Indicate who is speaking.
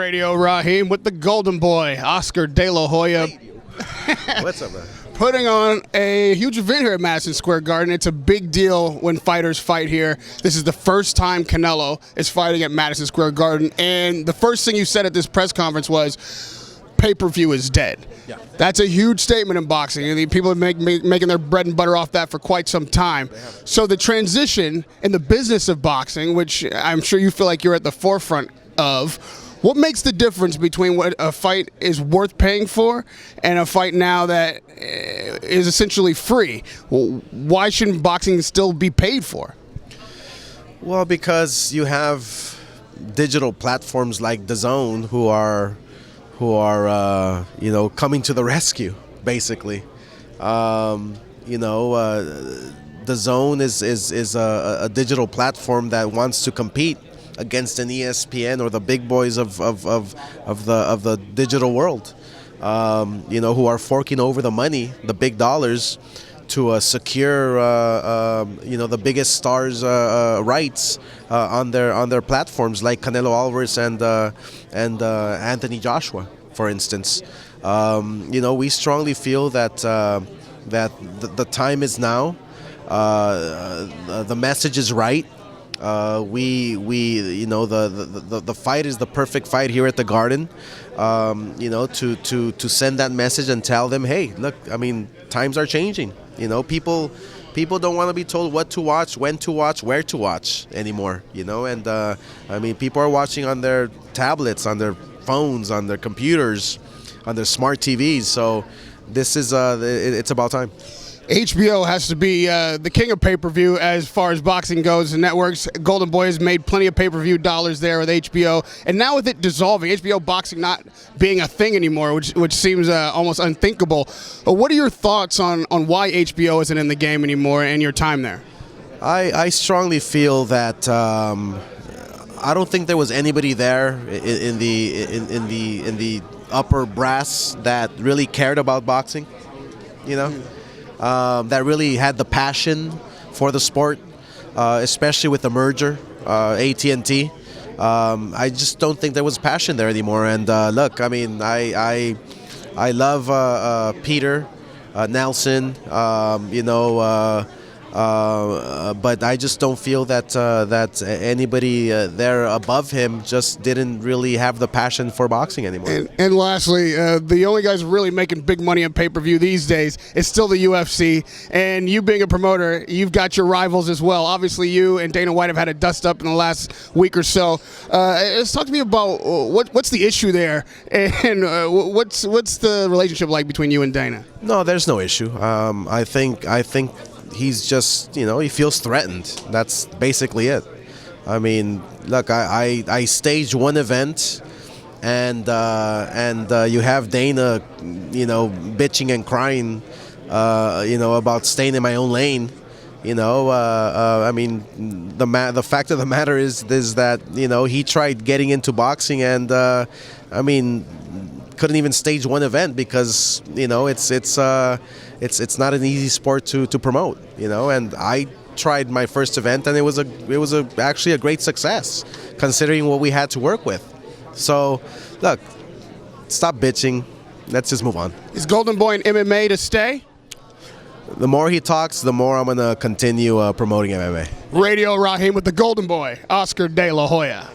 Speaker 1: Radio Raheem with the Golden Boy, Oscar De La Hoya.
Speaker 2: What's up, man?
Speaker 1: Putting on a huge event here at Madison Square Garden. It's a big deal when fighters fight here. This is the first time Canelo is fighting at Madison Square Garden. And the first thing you said at this press conference was, pay-per-view is dead.
Speaker 2: Yeah.
Speaker 1: That's a huge statement in boxing. I mean, people have been making their bread and butter off that for quite some time. So the transition in the business of boxing, which I'm sure you feel like you're at the forefront of, what makes the difference between what a fight is worth paying for and a fight now that is essentially free? Why shouldn't boxing still be paid for?
Speaker 2: Well, because you have digital platforms like DAZN who are coming to the rescue, basically. DAZN is a digital platform that wants to compete against an ESPN or the big boys of the digital world, who are forking over the money, the big dollars, to secure the biggest stars' rights on their platforms, like Canelo Alvarez and Anthony Joshua, for instance. We strongly feel that the time is now. The message is right. The fight is the perfect fight here at the Garden. To send that message and tell them, hey, look, I mean, times are changing. People don't want to be told what to watch, when to watch, where to watch anymore. And people are watching on their tablets, on their phones, on their computers, on their smart TVs. So this is it's about time.
Speaker 1: HBO has to be the king of pay-per-view as far as boxing goes. The networks, Golden Boy has made plenty of pay-per-view dollars there with HBO. And now with it dissolving, HBO boxing not being a thing anymore, which seems almost unthinkable. What are your thoughts on why HBO isn't in the game anymore and your time there?
Speaker 2: I strongly feel that I don't think there was anybody there in the upper brass that really cared about boxing, that really had the passion for the sport, especially with the merger, AT&T. I just don't think there was passion there anymore. And look, I mean, I love Peter Nelson, but I just don't feel that anybody there above him just didn't really have the passion for boxing anymore.
Speaker 1: And lastly, the only guys really making big money on pay-per-view these days is still the UFC. And you being a promoter, you've got your rivals as well. Obviously, you and Dana White have had a dust-up in the last week or so. Let's talk to me about what's the issue there, and what's the relationship like between you and Dana?
Speaker 2: No, there's no issue. I think he's just, he feels threatened. That's basically it. I mean, look, I staged one event, and you have Dana, bitching and crying, about staying in my own lane. I mean, the fact of the matter is that he tried getting into boxing, and couldn't even stage one event because it's not an easy sport to promote, and I tried my first event and it was actually a great success considering what we had to work with. So look, stop bitching, let's just move on.
Speaker 1: Is Golden Boy in MMA to stay?
Speaker 2: The more he talks, the more I'm going to continue promoting MMA.
Speaker 1: Radio Raheem with the Golden Boy, Oscar De La Hoya.